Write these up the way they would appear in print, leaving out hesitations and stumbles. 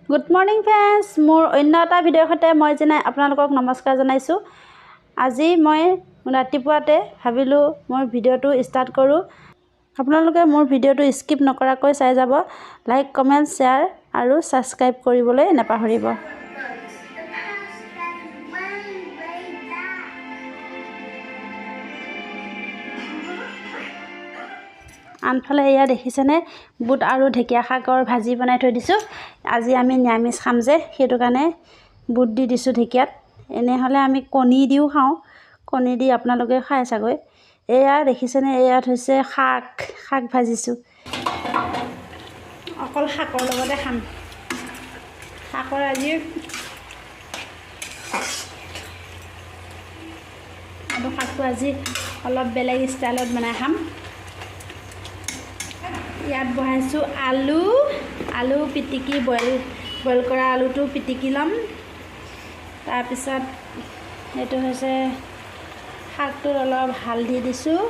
Good morning friends, মোৰ অন্য এটা ভিডিঅ'ৰ সৈতে মই আপোনালোকক নমস্কাৰ জনাইছোঁ। আজি মই ৰাতিপুৱাতে ভাবিলোঁ মোৰ ভিডিঅ'টো ষ্টাৰ্ট কৰোঁ। আপোনালোকে মোৰ ভিডিঅ'টো স্কিপ নকৰাকৈ চাই যাব। লাইক, কমেণ্ট, শ্বেয়াৰ আৰু ছাবস্ক্ৰাইব কৰিবলৈ নাপাহৰিব। আনফালে এয়া দেখিছেনে, বুট আৰু ঢেকীয়া শাকৰ ভাজি বনাই থৈ দিছোঁ। আজি আমি নিৰামিষ খাম যে, সেইটো কাৰণে বুট দি দিছোঁ ঢেকীয়াত। এনেহ'লে আমি কণী দিও খাওঁ, কণী দি আপোনালোকে খাই চাগৈ। এয়া দেখিছেনে, এয়াত হৈছে শাক ভাজিছোঁ। অকল শাকৰ লগতে খাম। শাকৰ আজি আৰু শাকটো আজি অলপ বেলেগ ষ্টাইলত বনাই খাম। ইয়াত বহাইছোঁ আলু পিটিকি বইল কৰা আলুটো পিটিকি ল'ম। তাৰপিছত এইটো হৈছে শাকটোত অলপ হালধি দিছোঁ,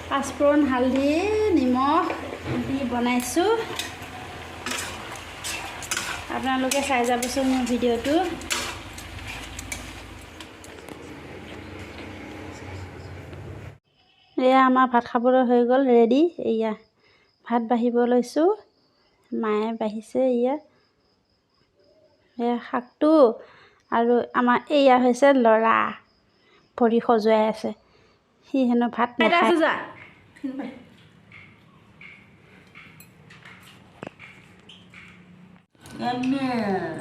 পাঁচফোৰণ, হালধি, নিমখ দি বনাইছোঁ। আপোনালোকে চাই যাবচোন মোৰ ভিডিঅ'টো। এয়া আমাৰ ভাত খাবলৈ হৈ গ'ল, ৰেডি। এয়া ভাত বাঢ়িব লৈছোঁ, মায়ে বাঢ়িছে। এয়া শাকটো আৰু আমাৰ এয়া হৈছে ল'ৰা, ভৰি খজুৱাই আছে। সি হেনো ভাত নাখায়।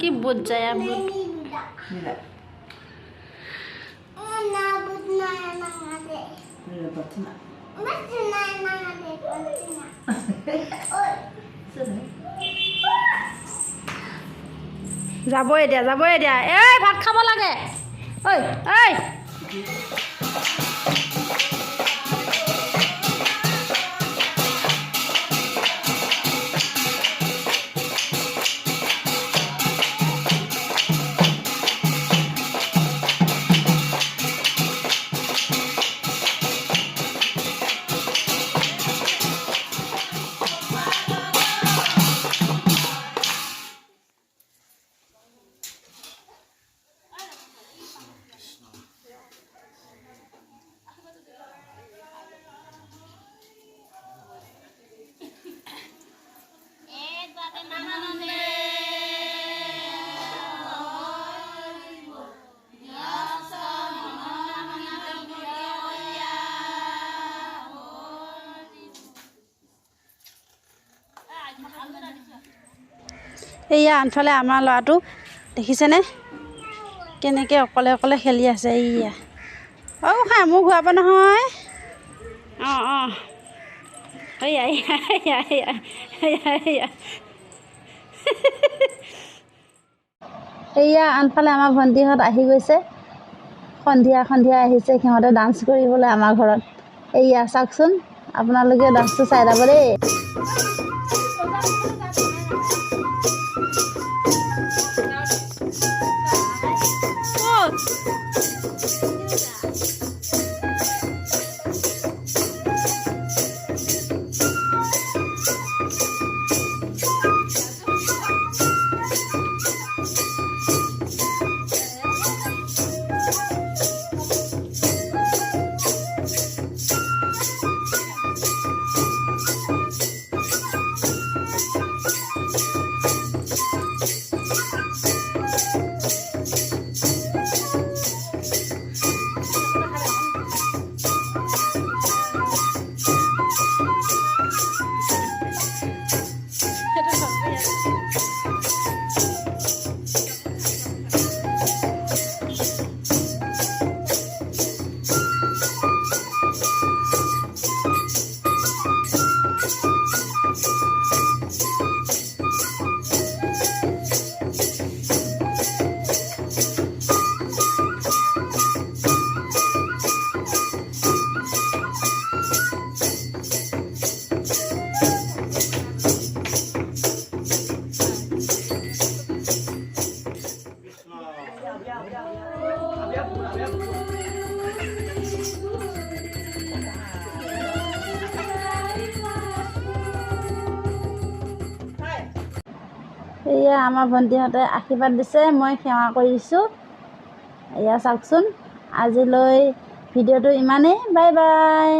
কি বুট যায় বুট। যাব এতিয়া এই ভাত খাব লাগে। ঐ এয়া আনফালে আমাৰ ল'ৰাটো দেখিছেনে, কেনেকৈ অকলে খেলি আছে। এয়া খাই মোক ঘূৰাব নহয়। এয়া আনফালে আমাৰ ভণ্টিহঁত আহি গৈছে, সন্ধিয়া আহিছে সিহঁতে ডান্স কৰিবলৈ আমাৰ ঘৰত। এয়া চাওকচোন, আপোনালোকে ডান্সটো চাই যাব দেই। এয়া আমাৰ ভণ্টিহঁতে আশীৰ্বাদ দিছে, মই সেৱা কৰি দিছোঁ। এয়া চাওকচোন, আজিলৈ ভিডিঅ'টো ইমানেই। Bye bye.